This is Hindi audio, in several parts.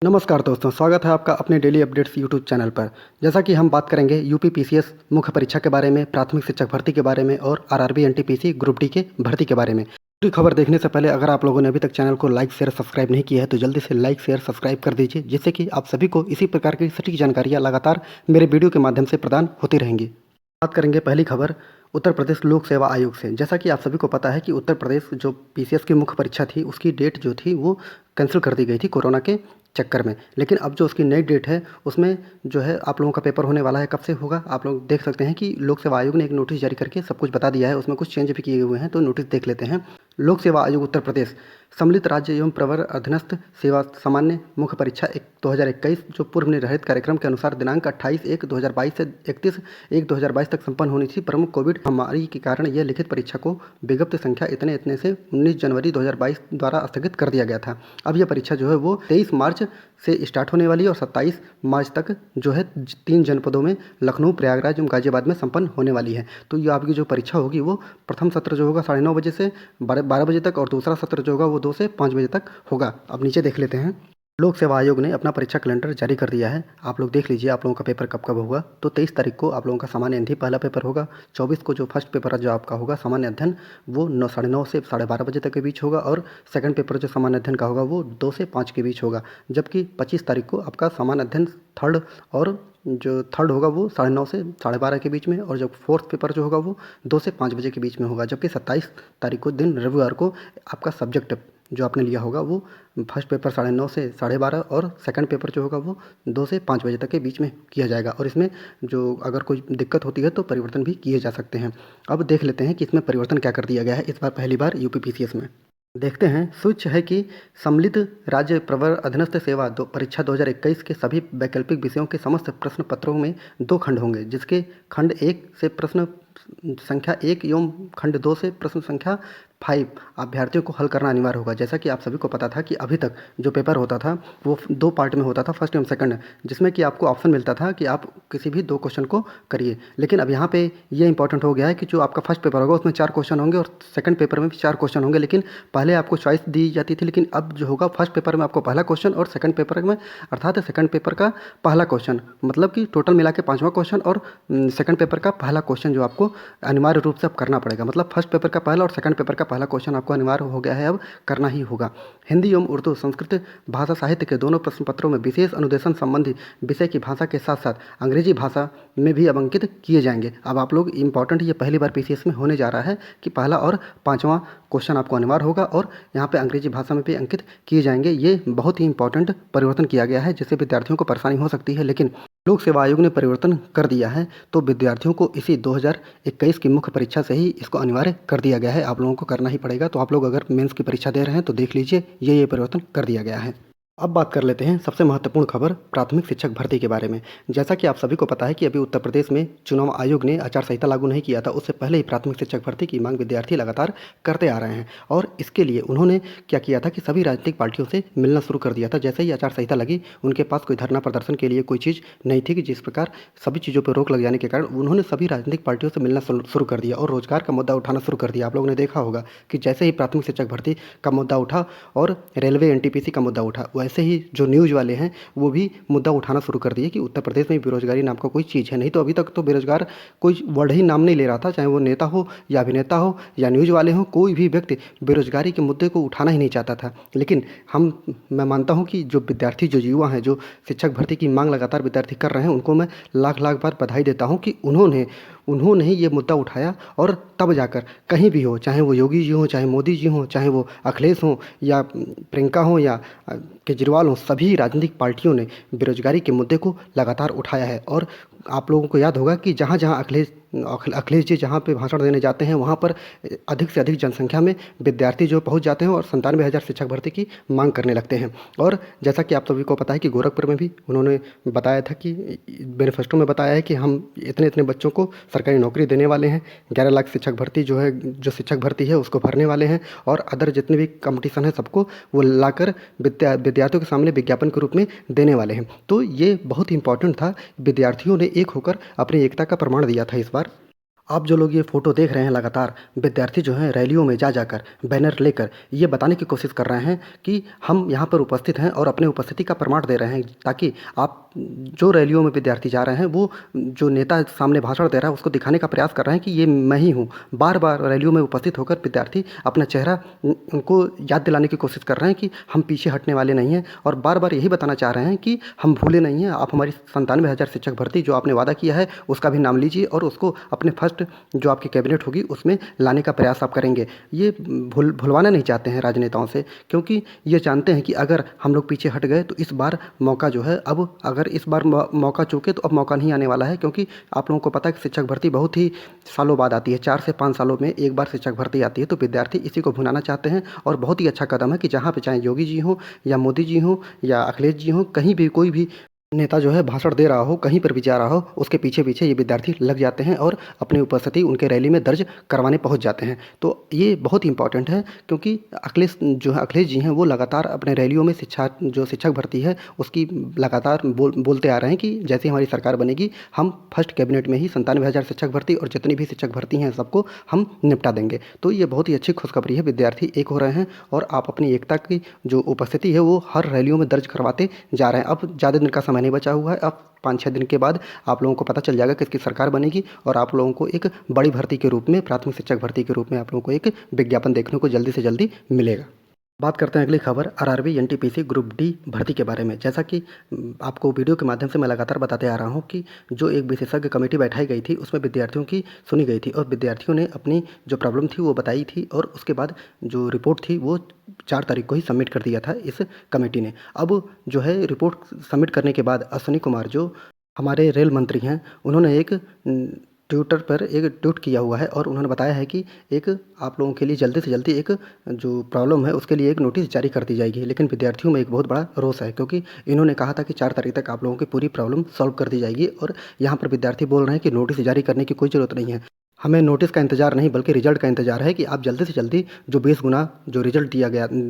नमस्कार दोस्तों, स्वागत है आपका अपने डेली अपडेट्स यूट्यूब चैनल पर। जैसा कि हम बात करेंगे यूपी पीसीएस मुख्य परीक्षा के बारे में, प्राथमिक शिक्षक भर्ती के बारे में और आरआरबी एनटीपीसी ग्रुप डी के भर्ती के बारे में। पूरी खबर देखने से पहले अगर आप लोगों ने अभी तक चैनल को लाइक शेयर सब्सक्राइब नहीं किया है तो जल्दी से लाइक शेयर सब्सक्राइब कर दीजिए, जिससे कि आप सभी को इसी प्रकार की सटीक जानकारियाँ लगातार मेरे वीडियो के माध्यम से प्रदान होती रहेंगी। बात करेंगे पहली खबर उत्तर प्रदेश लोक सेवा आयोग से। जैसा कि आप सभी को पता है कि उत्तर प्रदेश जो पीसीएस की मुख्य परीक्षा थी उसकी डेट जो थी वो कैंसिल कर दी गई थी कोरोना के चक्कर में। लेकिन अब जो उसकी नई डेट है उसमें जो है आप लोगों का पेपर होने वाला है। कब से होगा आप लोग देख सकते हैं कि लोक सेवा आयोग ने एक नोटिस जारी करके सब कुछ बता दिया है। उसमें कुछ चेंज भी किए हुए हैं, तो नोटिस देख लेते हैं। लोक सेवा आयोग उत्तर प्रदेश सम्मिलित राज्य एवं प्रवर अधीनस्थ सेवा सामान्य मुख्य परीक्षा 2021 जो पूर्व निर्धारित कार्यक्रम के अनुसार दिनांक 28/1/2022 से 31/1/2022 तक संपन्न होनी थी। प्रमुख कोविड महामारी के कारण यह लिखित परीक्षा को विज्ञप्ति संख्या इतने इतने से 19 जनवरी 2022 द्वारा स्थगित कर दिया गया था। अब यह परीक्षा जो है वो 23 मार्च से स्टार्ट होने वाली है और 27 मार्च तक जो है 3 जनपदों में लखनऊ, प्रयागराज एवं गाजियाबाद में संपन्न होने वाली है। तो ये आपकी जो परीक्षा होगी वो प्रथम सत्र जो होगा 9:30 बजे से 12 बजे तक और दूसरा सत्र जो होगा वो 2 से 5 बजे तक होगा। अब नीचे देख लेते हैं। लोक सेवा आयोग ने अपना परीक्षा कैलेंडर जारी कर दिया है। आप लोग देख लीजिए आप लोगों का पेपर कब कब होगा। तो 23 तारीख को आप लोगों का सामान्य हिंदी पहला पेपर होगा। 24 को जो फर्स्ट पेपर जो आपका होगा सामान्य अध्ययन वो 9:30 से 12:30 बजे तक के बीच होगा और सेकंड पेपर जो सामान्य अध्ययन का होगा वो 2 से 5 के बीच होगा। जबकि 25 तारीख को आपका सामान्य अध्ययन थर्ड और जो थर्ड होगा वो 9:30 से 12:30 के बीच में और जो फोर्थ पेपर जो होगा वो 2 से 5 बजे के बीच में होगा। जबकि 27 तारीख को दिन रविवार को आपका सब्जेक्ट जो आपने लिया होगा वो फर्स्ट पेपर 9:30 से 12:30 और सेकंड पेपर जो होगा वो 2 से 5 बजे तक के बीच में किया जाएगा। और इसमें जो अगर कोई दिक्कत होती है तो परिवर्तन भी किए जा सकते हैं। अब देख लेते हैं कि इसमें परिवर्तन क्या कर दिया गया है इस बार पहली बार यूपी पीसीएस में। देखते हैं। स्विच है कि सम्मिलित राज्य प्रवर अधीनस्थ सेवा परीक्षा 2021 के सभी वैकल्पिक विषयों के समस्त प्रश्न पत्रों में 2 खंड होंगे, जिसके खंड 1 से प्रश्न संख्या 1 एवं खंड 2 से प्रश्न संख्या 5 अभ्यर्थियों को हल करना अनिवार्य होगा। जैसा कि आप सभी को पता था कि अभी तक जो पेपर होता था वो 2 पार्ट में होता था, फर्स्ट एवं सेकंड, जिसमें कि आपको ऑप्शन मिलता था कि आप किसी भी 2 क्वेश्चन को करिए। लेकिन अब यहाँ पे ये इंपॉर्टेंट हो गया है कि जो आपका फर्स्ट पेपर होगा उसमें 4 क्वेश्चन होंगे और सेकंड पेपर में भी 4 क्वेश्चन होंगे। लेकिन पहले आपको चॉइस दी जाती थी, लेकिन अब जो होगा फर्स्ट पेपर में आपको पहला क्वेश्चन और सेकंड पेपर में अर्थात सेकंड पेपर का पहला क्वेश्चन, मतलब कि टोटल मिला के 5वां क्वेश्चन और सेकंड पेपर का पहला क्वेश्चन जो आपको अनिवार्य रूप से अब करना पड़ेगा। मतलब फर्स्ट पेपर का पहला और सेकंड पेपर का पहला क्वेश्चन आपको अनिवार्य हो गया है, अब करना ही होगा। हिंदी एवं उर्दू संस्कृत भाषा साहित्य के दोनों प्रश्न पत्रों में विशेष अनुदेशन संबंधी विषय की भाषा के साथ साथ अंग्रेजी भाषा में भी अब अंकित किए जाएंगे। अब आप लोग इंपॉर्टेंट ये पहली बार पीसीएस में होने जा रहा है कि पहला और 5वां क्वेश्चन आपको अनिवार्य होगा और यहाँ पे अंग्रेजी भाषा में भी अंकित किए जाएंगे। ये बहुत ही इंपॉर्टेंट परिवर्तन किया गया है, जिससे विद्यार्थियों को परेशानी हो सकती है, लेकिन लोक सेवा आयोग ने परिवर्तन कर दिया है। तो विद्यार्थियों को इसी 2021 की मुख्य परीक्षा से ही इसको अनिवार्य कर दिया गया है। आप लोगों को करना ही पड़ेगा। तो आप लोग अगर मेंस की परीक्षा दे रहे हैं तो देख लीजिए ये परिवर्तन कर दिया गया है। अब बात कर लेते हैं सबसे महत्वपूर्ण खबर प्राथमिक शिक्षक भर्ती के बारे में। जैसा कि आप सभी को पता है कि अभी उत्तर प्रदेश में चुनाव आयोग ने आचार संहिता लागू नहीं किया था, उससे पहले ही प्राथमिक शिक्षक भर्ती की मांग विद्यार्थी लगातार करते आ रहे हैं। और इसके लिए उन्होंने क्या किया था कि सभी राजनीतिक पार्टियों से मिलना शुरू कर दिया था। जैसे ही आचार संहिता लगी उनके पास कोई धरना प्रदर्शन के लिए कोई चीज़ नहीं थी कि जिस प्रकार सभी चीज़ों पर रोक लग जाने के कारण उन्होंने सभी राजनीतिक पार्टियों से मिलना शुरू कर दिया और रोजगार का मुद्दा उठाना शुरू कर दिया। आप लोगों ने देखा होगा कि जैसे ही प्राथमिक शिक्षक भर्ती का मुद्दा उठा और रेलवे एनटीपीसी का मुद्दा उठा, वैसे ही जो न्यूज़ वाले हैं वो भी मुद्दा उठाना शुरू कर दिए कि उत्तर प्रदेश में बेरोजगारी नाम का कोई चीज़ है नहीं। तो अभी तक तो बेरोजगार कोई वर्ड ही नाम नहीं ले रहा था, चाहे वो नेता हो या अभिनेता हो या न्यूज़ वाले हो, कोई भी व्यक्ति बेरोजगारी के मुद्दे को उठाना ही नहीं चाहता था। लेकिन मैं मानता हूँ कि जो विद्यार्थी जो युवा हैं जो शिक्षक भर्ती की मांग लगातार विद्यार्थी कर रहे हैं उनको मैं लाख लाख बार बधाई देता हूँ कि उन्होंने ही ये मुद्दा उठाया और तब जाकर कहीं भी हो, चाहे वो योगी जी हों, चाहे मोदी जी हों, चाहे वो अखिलेश हों या प्रियंका हों या केजरीवाल हों, सभी राजनीतिक पार्टियों ने बेरोजगारी के मुद्दे को लगातार उठाया है। और आप लोगों को याद होगा कि जहाँ जहाँ अखिलेश जी जहाँ पे भाषण देने जाते हैं वहाँ पर अधिक से अधिक जनसंख्या में विद्यार्थी जो पहुँच जाते हैं और 97,000 शिक्षक भर्ती की मांग करने लगते हैं। और जैसा कि आप सभी को पता है कि गोरखपुर में भी उन्होंने बताया था कि मैनिफेस्टो में बताया है कि हम इतने इतने बच्चों को सरकारी नौकरी देने वाले हैं, 11 लाख शिक्षक भर्ती जो शिक्षक भर्ती है उसको भरने वाले हैं और अदर जितने भी कंपटीशन है सबको वो लाकर विद्यार्थियों के सामने विज्ञापन के रूप में देने वाले हैं। तो ये बहुत इंपॉर्टेंट था। विद्यार्थियों ने एक होकर अपनी एकता का प्रमाण दिया था इस बार। आप जो लोग ये फ़ोटो देख रहे हैं लगातार विद्यार्थी जो हैं रैलियों में जा जाकर बैनर लेकर ये बताने की कोशिश कर रहे हैं कि हम यहाँ पर उपस्थित हैं और अपने उपस्थिति का प्रमाण दे रहे हैं, ताकि आप जो रैलियों में विद्यार्थी जा रहे हैं वो जो नेता सामने भाषण दे रहा है उसको दिखाने का प्रयास कर रहे हैं कि ये मैं ही हूँ। बार बार रैलियों में उपस्थित होकर विद्यार्थी अपना चेहरा उनको याद दिलाने की कोशिश कर रहे हैं कि हम पीछे हटने वाले नहीं हैं, और बार बार यही बताना चाह रहे हैं कि हम भूले नहीं हैं। आप हमारी 97,000 शिक्षक भर्ती जो आपने वादा किया है उसका भी नाम लीजिए और उसको अपने फर्स्ट जो आपकी कैबिनेट होगी उसमें लाने का प्रयास आप करेंगे। ये भुलवाना नहीं चाहते हैं राजनेताओं से, क्योंकि ये जानते हैं कि अगर हम लोग पीछे हट गए तो इस बार मौका जो है, अब अगर इस बार मौका चूके तो अब मौका नहीं आने वाला है। क्योंकि आप लोगों को पता है कि शिक्षक भर्ती बहुत ही सालों बाद आती है, 4 से 5 सालों में एक बार शिक्षक भर्ती आती है। तो विद्यार्थी इसी को भुनाना चाहते हैं और बहुत ही अच्छा कदम है कि जहाँ पे चाहे योगी जी हों या मोदी जी हों या अखिलेश जी हों, कहीं भी कोई भी नेता जो है भाषण दे रहा हो, कहीं पर भी जा रहा हो, उसके पीछे पीछे ये विद्यार्थी लग जाते हैं और अपनी उपस्थिति उनके रैली में दर्ज करवाने पहुंच जाते हैं। तो ये बहुत ही इंपॉर्टेंट है, क्योंकि अखिलेश जी हैं वो लगातार अपने रैलियों में शिक्षक भर्ती है उसकी लगातार बोलते आ रहे हैं कि जैसे हमारी सरकार बनेगी हम फर्स्ट कैबिनेट में ही 97,000 शिक्षक भर्ती और जितनी भी शिक्षक भर्ती हैं सबको हम निपटा देंगे। तो ये बहुत ही अच्छी खुशखबरी है, विद्यार्थी एक हो रहे हैं और आप अपनी एकता की जो उपस्थिति है वो हर रैलियों में दर्ज करवाते जा रहे हैं। अब ज़्यादा दिन का समय नहीं बचा हुआ है, अब 5-6 दिन के बाद आप लोगों को पता चल जाएगा किसकी सरकार बनेगी और आप लोगों को एक बड़ी भर्ती के रूप में, प्राथमिक शिक्षक भर्ती के रूप में आप लोगों को एक विज्ञापन देखने को जल्दी से जल्दी मिलेगा। बात करते हैं अगली खबर आरआरबी एनटीपीसी ग्रुप डी भर्ती के बारे में। जैसा कि आपको वीडियो के माध्यम से मैं लगातार बताते आ रहा हूं कि जो एक विशेषज्ञ कमेटी बैठाई गई थी उसमें विद्यार्थियों की सुनी गई थी और विद्यार्थियों ने अपनी जो प्रॉब्लम थी वो बताई थी, और उसके बाद जो रिपोर्ट थी वो 4 तारीख को ही सबमिट कर दिया था इस कमेटी ने। अब जो है रिपोर्ट सबमिट करने के बाद अश्विनी कुमार जो हमारे रेल मंत्री हैं उन्होंने एक ट्विटर पर एक ट्वीट किया हुआ है और उन्होंने बताया है कि एक आप लोगों के लिए जल्दी से जल्दी एक जो प्रॉब्लम है उसके लिए एक नोटिस जारी कर दी जाएगी। लेकिन विद्यार्थियों में एक बहुत बड़ा रोष है, क्योंकि इन्होंने कहा था कि 4 तारीख तक आप लोगों की पूरी प्रॉब्लम सॉल्व कर दी जाएगी, और यहाँ पर विद्यार्थी बोल रहे हैं कि नोटिस जारी करने की कोई ज़रूरत नहीं है। हमें नोटिस का इंतज़ार नहीं बल्कि रिजल्ट का इंतज़ार है कि आप जल्दी से जल्दी जो 20 गुना जो रिजल्ट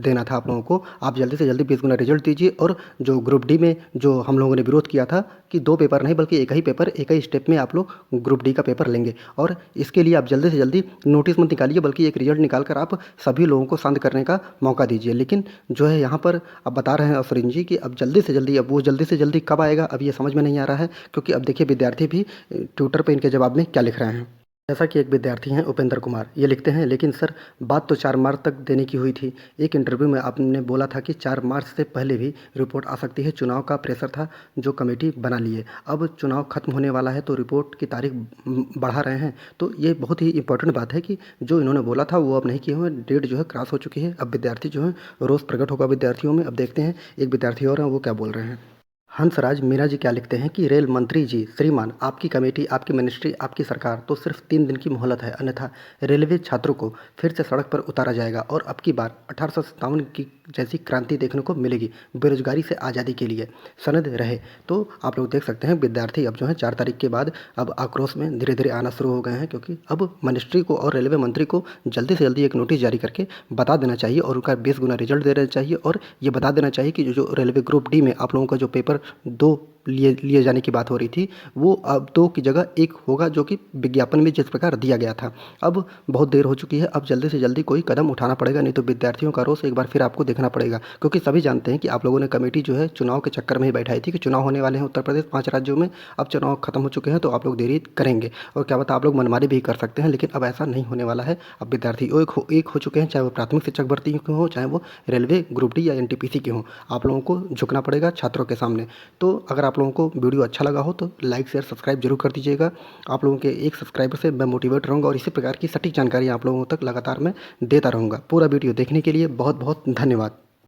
देना था आप लोगों को, आप जल्दी से जल्दी 20 गुना रिजल्ट दीजिए। और जो ग्रुप डी में जो हम लोगों ने विरोध किया था कि 2 पेपर नहीं बल्कि एक ही पेपर, एक ही स्टेप में आप लोग ग्रुप डी का पेपर लेंगे, और इसके लिए आप जल्दी से जल्दी नोटिस मत निकालिए बल्कि एक रिजल्ट निकाल कर आप सभी लोगों को शांत करने का मौका दीजिए। लेकिन जो है यहाँ पर अब बता रहे हैं अफरीन जी कि अब जल्दी से जल्दी, अब वो जल्दी से जल्दी कब आएगा अब ये समझ में नहीं आ रहा है, क्योंकि अब देखिए विद्यार्थी भी ट्विटर पर इनके जवाब में क्या लिख रहे हैं। जैसा कि एक विद्यार्थी हैं उपेंद्र कुमार, ये लिखते हैं, लेकिन सर बात तो 4 मार्च तक देने की हुई थी। एक इंटरव्यू में आपने बोला था कि 4 मार्च से पहले भी रिपोर्ट आ सकती है। चुनाव का प्रेशर था जो कमेटी बना लिए, अब चुनाव खत्म होने वाला है तो रिपोर्ट की तारीख बढ़ा रहे हैं। तो ये बहुत ही इंपॉर्टेंट बात है कि जो इन्होंने बोला था वो अब नहीं किए हुए, डेट जो है क्रॉस हो चुकी है। अब विद्यार्थी जो है रोष प्रकट होगा विद्यार्थियों में। अब देखते हैं एक विद्यार्थी और हैं वो क्या बोल रहे हैं। हंसराज मीना जी क्या लिखते हैं कि रेल मंत्री जी श्रीमान, आपकी कमेटी, आपकी मिनिस्ट्री, आपकी सरकार तो सिर्फ 3 दिन की मोहलत है, अन्यथा रेलवे छात्रों को फिर से सड़क पर उतारा जाएगा और अब की बार 1857 की जैसी क्रांति देखने को मिलेगी बेरोजगारी से आज़ादी के लिए सनद रहे। तो आप लोग देख सकते हैं विद्यार्थी अब जो है 4 तारीख के बाद अब आक्रोश में धीरे धीरे आना शुरू हो गए हैं, क्योंकि अब मिनिस्ट्री को और रेलवे मंत्री को जल्दी से जल्दी एक नोटिस जारी करके बता देना चाहिए और उनका 20 गुना रिजल्ट दे देना चाहिए, और ये बता देना चाहिए कि जो रेलवे ग्रुप डी में आप लोगों का जो पेपर 2 लिए जाने की बात हो रही थी वो अब 2 की जगह 1 होगा, जो कि विज्ञापन में जिस प्रकार दिया गया था। अब बहुत देर हो चुकी है, अब जल्दी से जल्दी कोई कदम उठाना पड़ेगा, नहीं तो विद्यार्थियों का रोष एक बार फिर आपको देखना पड़ेगा। क्योंकि सभी जानते हैं कि आप लोगों ने कमेटी जो है चुनाव के चक्कर में ही बैठाई थी कि चुनाव होने वाले हैं उत्तर प्रदेश 5 राज्यों में, अब चुनाव खत्म हो चुके हैं तो आप लोग देरी करेंगे और क्या पता आप लोग मनमानी भी कर सकते हैं, लेकिन अब ऐसा नहीं होने वाला है। अब विद्यार्थी एक हो चुके हैं, चाहे वो प्राथमिक शिक्षक भर्ती के हों, चाहे वो रेलवे ग्रुप डी या एनटीपीसी के हों, आप लोगों को झुकना पड़ेगा छात्रों के सामने। तो अगर आप लोगों को वीडियो अच्छा लगा हो तो लाइक शेयर सब्सक्राइब जरूर कर दीजिएगा। आप लोगों के एक सब्सक्राइबर से मैं मोटिवेट रहूँगा और इसी प्रकार की सटीक जानकारी आप लोगों तक लगातार मैं देता रहूँगा। पूरा वीडियो देखने के लिए बहुत बहुत धन्यवाद।